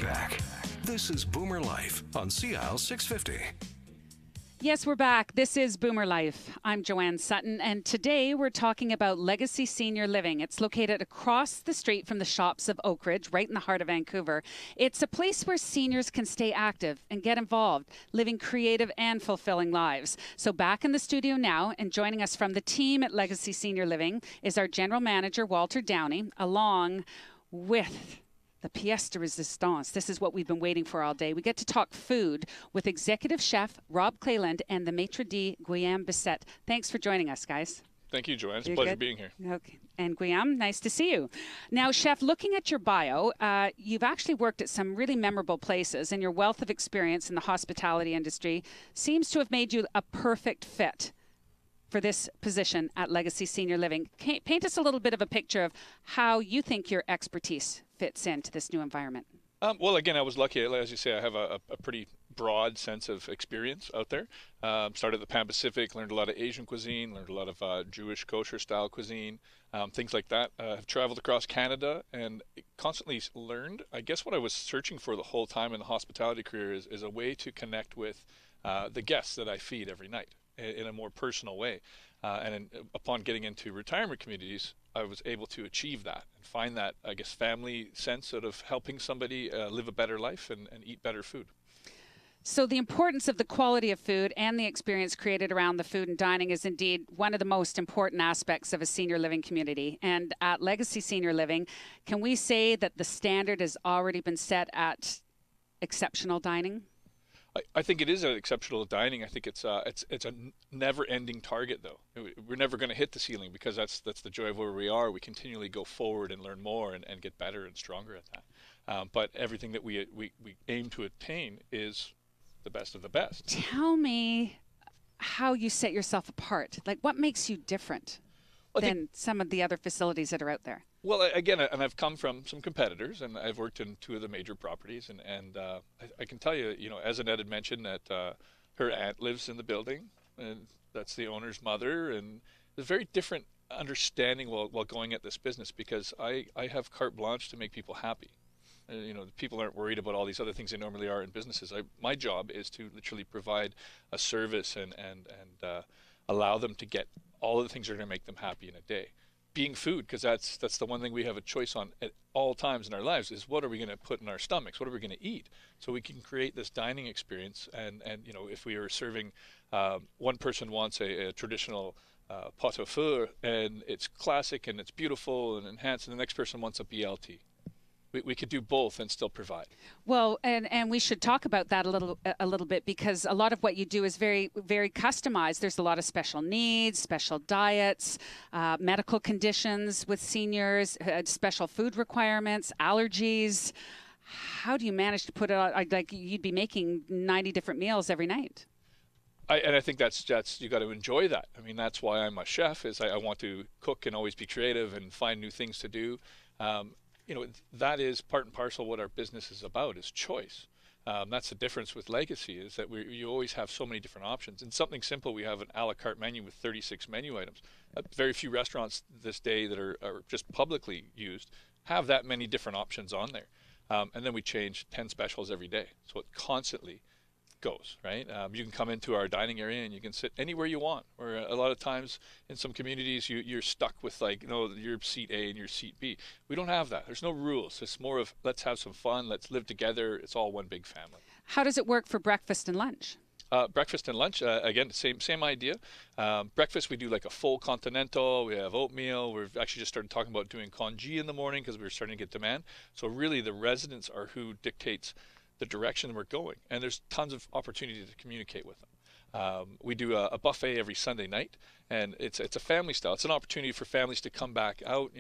back. This is Boomer Life on CL 650. Yes, we're back. This is Boomer Life. I'm Joanne Sutton, and today we're talking about Legacy Senior Living. It's located across the street from the shops of Oak Ridge, right in the heart of Vancouver. It's a place where seniors can stay active and get involved, living creative and fulfilling lives. So back in the studio now, and joining us from the team at Legacy Senior Living is our General Manager, Walter Downey, along with the pièce de résistance. This is what we've been waiting for all day. We get to talk food with Executive Chef Rob Cleland and the Maitre d' Guillaume Bissette. Thanks for joining us, guys. Thank you, Joanne. It's a pleasure being here. Okay. And Guillaume, nice to see you. Now, Chef, looking at your bio, you've actually worked at some really memorable places, and your wealth of experience in the hospitality industry seems to have made you a perfect fit for this position at Legacy Senior Living. Paint us a little bit of a picture of how you think your expertise fits into this new environment. Well, again, I was lucky. As you say, I have a pretty broad sense of experience out there. Started at the Pan Pacific, learned a lot of Asian cuisine, learned a lot of Jewish kosher style cuisine, things like that. I've traveled across Canada and constantly learned. I guess what I was searching for the whole time in the hospitality career is a way to connect with the guests that I feed every night in a more personal way. Upon getting into retirement communities, I was able to achieve that and find that, I guess, family sense of helping somebody live a better life and eat better food. So the importance of the quality of food and the experience created around the food and dining is indeed one of the most important aspects of a senior living community. And at Legacy Senior Living, can we say that the standard has already been set at exceptional dining? I think it is an exceptional dining. I think it's a never-ending target, though. We're never going to hit the ceiling because that's the joy of where we are. We continually go forward and learn more and get better and stronger at that. But everything that we aim to attain is the best of the best. Tell me how you set yourself apart. Like, what makes you different than some of the other facilities that are out there? Well, again, and I've come from some competitors, and I've worked in two of the major properties, and I can tell you, as Annette had mentioned, that her aunt lives in the building, and that's the owner's mother, and there's a very different understanding while going at this business because I have carte blanche to make people happy. People aren't worried about all these other things they normally are in businesses. My job is to literally provide a service and allow them to get all of the things that are going to make them happy in a day. Being food, because that's the one thing we have a choice on at all times in our lives is what are we going to put in our stomachs, what are we going to eat, so we can create this dining experience. And if we are serving, one person wants a traditional pot au feu and it's classic and it's beautiful and enhanced, and the next person wants a BLT. We could do both and still provide. Well, and we should talk about that a little bit because a lot of what you do is very, very customized. There's a lot of special needs, special diets, medical conditions with seniors, special food requirements, allergies. How do you manage to put it out? Like you'd be making 90 different meals every night. I think that's you got to enjoy that. I mean, that's why I'm a chef. Is I want to cook and always be creative and find new things to do. That is part and parcel what our business is about, is choice. That's the difference with Legacy, is that you always have so many different options. In something simple, we have an a la carte menu with 36 menu items. Very few restaurants this day that are just publicly used have that many different options on there. And then we change 10 specials every day. So it constantly goes, right? You can come into our dining area and you can sit anywhere you want. Or a lot of times in some communities you're stuck with your seat A and your seat B. We don't have that. There's no rules. It's more of let's have some fun, let's live together. It's all one big family. How does it work for breakfast and lunch? Breakfast and lunch, again, same idea. Breakfast, we do like a full continental. We have oatmeal. We've actually just started talking about doing congee in the morning because we're starting to get demand. So really the residents are who dictates the direction we're going, and there's tons of opportunity to communicate with them. We do a buffet every Sunday night, and it's a family style. It's an opportunity for families to come back out.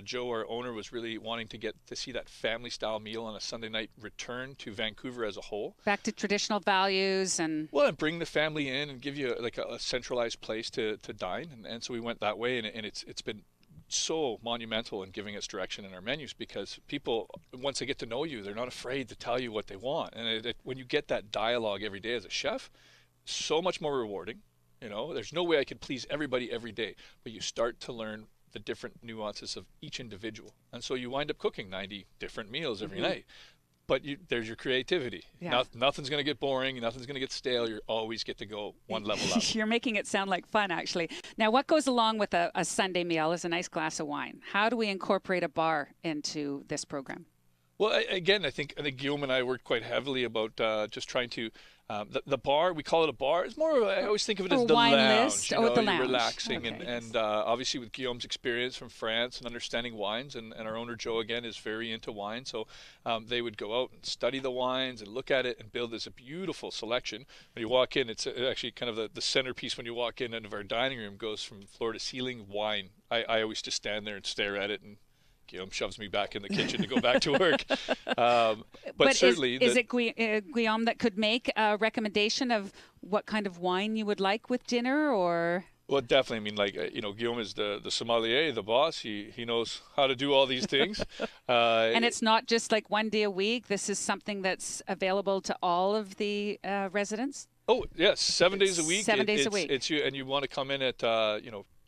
Joe, our owner, was really wanting to get to see that family style meal on a Sunday night return to Vancouver as a whole. Back to traditional values and bring the family in and give you like a centralized place to dine, and so we went that way, and it's been so monumental in giving us direction in our menus because people, once they get to know you, they're not afraid to tell you what they want. And when you get that dialogue every day as a chef, so much more rewarding. There's no way I could please everybody every day, but you start to learn the different nuances of each individual. And so you wind up cooking 90 different meals every night. but there's your creativity. Yeah. Nothing's going to get boring. Nothing's going to get stale. You always get to go one level up. You're making it sound like fun, actually. Now, what goes along with a Sunday meal is a nice glass of wine. How do we incorporate a bar into this program? Well, again, I think Guillaume and I worked quite heavily about just trying to the bar. We call it a bar. It's more of I always think of it as the wine lounge. list. You know, the you're lounge. relaxing, Okay. and obviously with Guillaume's experience from France and understanding wines, and our owner Joe again is very into wine, so they would go out and study the wines and look at it and build this beautiful selection. When you walk in, it's actually kind of the centerpiece when you walk in of our dining room goes from floor to ceiling wine. I always just stand there and stare at it, and Guillaume shoves me back in the kitchen to go back to work. But certainly, is it Guillaume that could make a recommendation of what kind of wine you would like with dinner, or? Well, definitely. I mean, like, Guillaume is the sommelier, the boss. He knows how to do all these things. And it's not just like one day a week. This is something that's available to all of the residents? Oh, yes. 7 days a week. 7 days a week. It's you, and you want to come in at,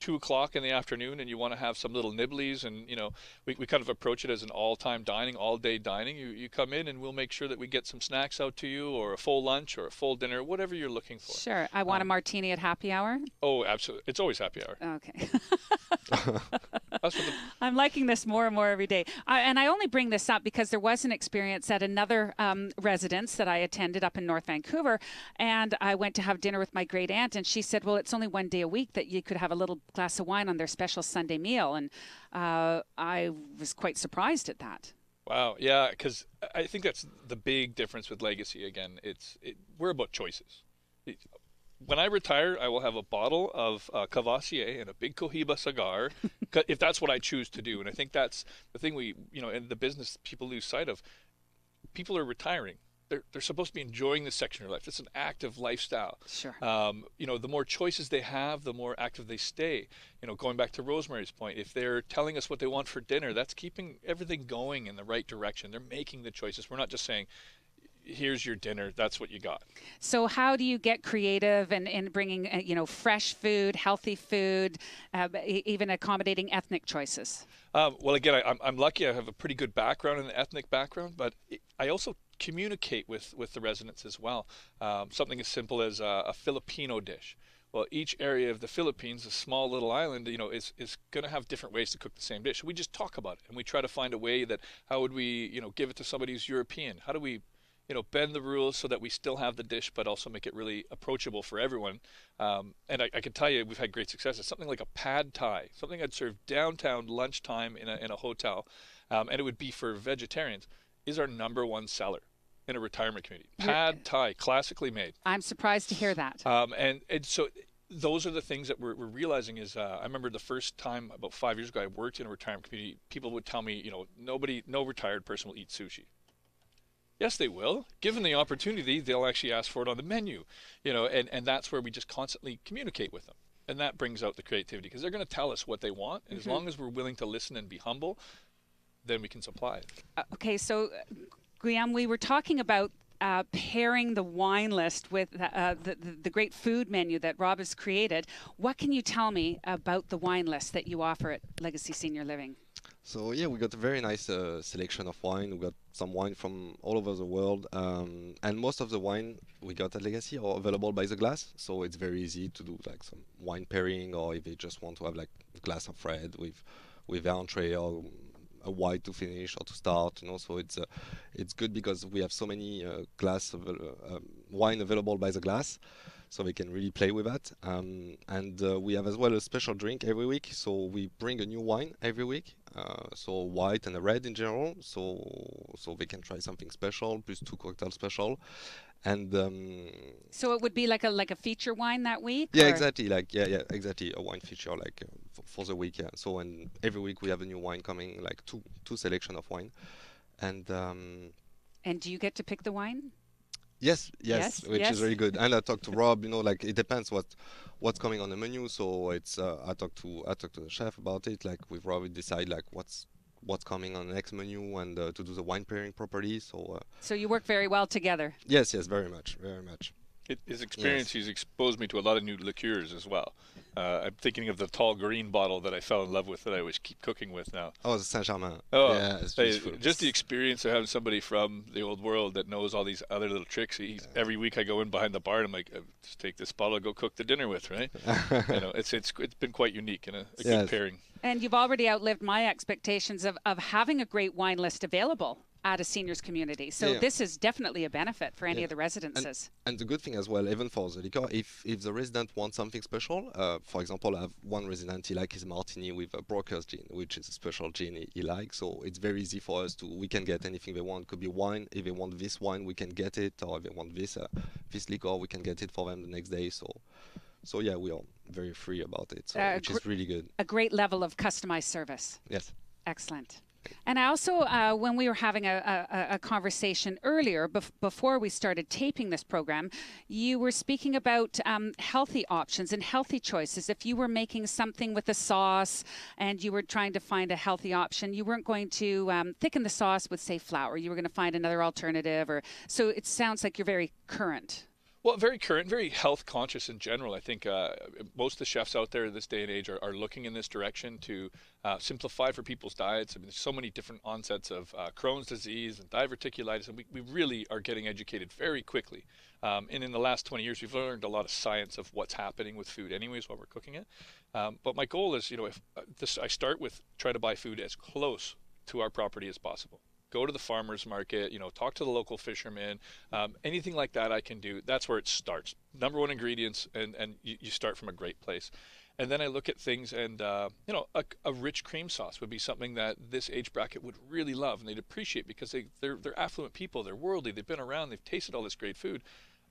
2 o'clock in the afternoon, and you want to have some little nibblies, and we kind of approach it as an all-time dining, all-day dining. You come in and we'll make sure that we get some snacks out to you, or a full lunch or a full dinner, whatever you're looking for. Sure. I want a martini at happy hour. Oh, absolutely. It's always happy hour. Okay. I'm liking this more and more every day. And I only bring this up because there was an experience at another residence that I attended up in North Vancouver, and I went to have dinner with my great aunt, and she said, well, it's only one day a week that you could have a little glass of wine on their special Sunday meal. And I was quite surprised at that. Wow. Yeah, because I think that's the big difference with Legacy. Again, we're about choices. When I retire, I will have a bottle of Cavassier and a big Cohiba cigar, if that's what I choose to do. And I think that's the thing in the business people lose sight of. People are retiring. They're supposed to be enjoying this section of their life. It's an active lifestyle. Sure. The more choices they have, the more active they stay. Going back to Rosemary's point, if they're telling us what they want for dinner, that's keeping everything going in the right direction. They're making the choices. We're not just saying, here's your dinner, that's what you got. So how do you get creative in bringing, fresh food, healthy food, even accommodating ethnic choices? Well, again, I'm lucky. I have a pretty good background in the ethnic background, but I also communicate with the residents as well. Something as simple as a Filipino dish. Well, each area of the Philippines, a small little island, is going to have different ways to cook the same dish. So we just talk about it, and we try to find a way that how would we, give it to somebody who's European? How do we bend the rules so that we still have the dish, but also make it really approachable for everyone. And I can tell you, we've had great success. It's something like a pad thai, something I'd serve downtown lunchtime in a hotel, and it would be for vegetarians, is our #1 seller in a retirement community. Pad thai, classically made. I'm surprised to hear that. And so those are the things that we're realizing is, I remember the first time about 5 years ago I worked in a retirement community, people would tell me, no retired person will eat sushi. Yes, they will. Given the opportunity, they'll actually ask for it on the menu, and that's where we just constantly communicate with them. And that brings out the creativity because they're going to tell us what they want. And as long as we're willing to listen and be humble, then we can supply it. Okay, so Guillaume, we were talking about pairing the wine list with the great food menu that Rob has created. What can you tell me about the wine list that you offer at Legacy Senior Living? So yeah, we got a very nice selection of wine. We got some wine from all over the world, and most of the wine we got at Legacy are available by the glass. So it's very easy to do like some wine pairing, or if they just want to have like a glass of red with entree or a white to finish or to start. So it's good because we have so many glass of wine available by the glass. So we can really play with that. And we have as well a special drink every week. So we bring a new wine every week. So white and a red in general. So they can try something special, plus 2 cocktails special. And so it would be like a feature wine that week? Yeah, or? exactly. Exactly. A wine feature for the week. Yeah. So and every week we have a new wine coming, like two selection of wine. And do you get to pick the wine? Yes, which is very good. And I talked to Rob. It depends what's coming on the menu. So it's I talked to the chef about it. Like with Rob, we decide like what's coming on the next menu and to do the wine pairing properly. So you work very well together. Yes, very much, very much. His experience, he's exposed me to a lot of new liqueurs as well. I'm thinking of the tall green bottle that I fell in love with that I always keep cooking with now. Oh, the Saint-Germain. Oh, yeah, it's beautiful. Just the experience of having somebody from the old world that knows all these other little tricks. Every week I go in behind the bar and I'm like, just take this bottle, go cook the dinner with, right? It's been quite unique and a good pairing. And you've already outlived my expectations of having a great wine list available at a seniors community. So this is definitely a benefit for any of the residences. And the good thing as well, even for the liquor, if the resident wants something special, for example, I have one resident, he likes his martini with a broker's gin, which is a special gin he likes. So it's very easy for us we can get anything they want. Could be wine. If they want this wine, we can get it. Or if they want this liquor, we can get it for them the next day. So yeah, we are very free about it, which is really good. A great level of customized service. Yes. Excellent. And I also, when we were having a conversation earlier, before we started taping this program, you were speaking about healthy options and healthy choices. If you were making something with a sauce and you were trying to find a healthy option, you weren't going to thicken the sauce with, say, flour. You were going to find another alternative. So it sounds like you're very current. Well, very current, very health conscious in general. I think most of the chefs out there this day and age are looking in this direction to simplify for people's diets. I mean, there's so many different onsets of Crohn's disease and diverticulitis, and we really are getting educated very quickly. And in the last 20 years, we've learned a lot of science of what's happening with food anyways while we're cooking it. But my goal is, I start with try to buy food as close to our property as possible. Go to the farmer's market, talk to the local fishermen, anything like that I can do. That's where it starts. Number one ingredients, and you start from a great place. And then I look at things and, a rich cream sauce would be something that this age bracket would really love and they'd appreciate because they're affluent people, they're worldly, they've been around, they've tasted all this great food.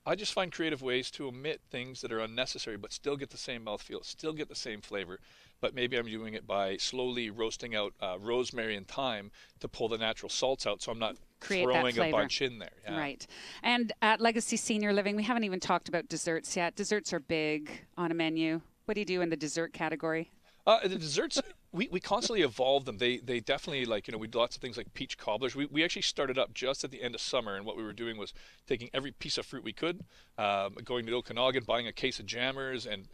I just find creative ways to omit things that are unnecessary but still get the same mouthfeel, still get the same flavor. But maybe I'm doing it by slowly roasting out rosemary and thyme to pull the natural salts out so I'm not throwing a bunch in there. Yeah. Right. And at Legacy Senior Living, we haven't even talked about desserts yet. Desserts are big on a menu. What do you do in the dessert category? The desserts, we constantly evolve them. They definitely, we do lots of things like peach cobblers. We actually started up just at the end of summer, and what we were doing was taking every piece of fruit we could, going to Okanagan, buying a case of jammers, and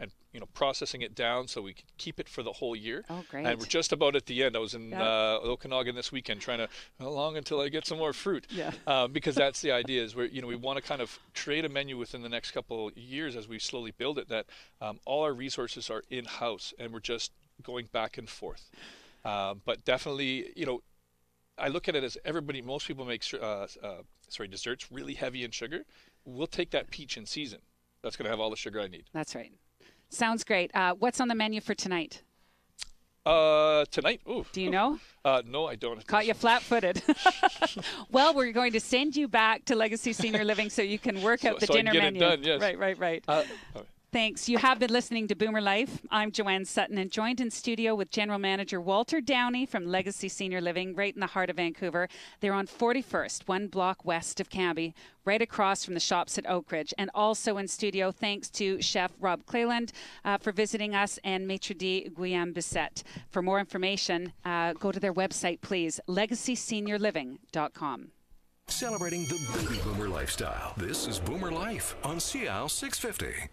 processing it down so we could keep it for the whole year. Oh, great. And we're just about at the end. I was in Okanagan this weekend trying to, how long until I get some more fruit? Yeah. Because that's the idea is we want to kind of create a menu within the next couple years as we slowly build it that all our resources are in-house, and we're just going back and forth. But definitely, I look at it as most people make desserts really heavy in sugar. We'll take that peach in season. That's going to have all the sugar I need. That's right. Sounds great. What's on the menu for tonight? Tonight? Ooh. Do you know? No, I don't. Caught you flat-footed. Well, we're going to send you back to Legacy Senior Living so you can work out the dinner menu. It done, yes. Right. Thanks. You have been listening to Boomer Life. I'm Joanne Sutton and joined in studio with General Manager Walter Downey from Legacy Senior Living right in the heart of Vancouver. They're on 41st, one block west of Cambie, right across from the shops at Oak Ridge. And also in studio, thanks to Chef Rob Cleland for visiting us and Maitre d' Guillaume Bissette. For more information, go to their website, please, LegacySeniorLiving.com. Celebrating the baby boomer lifestyle. This is Boomer Life on CL 650.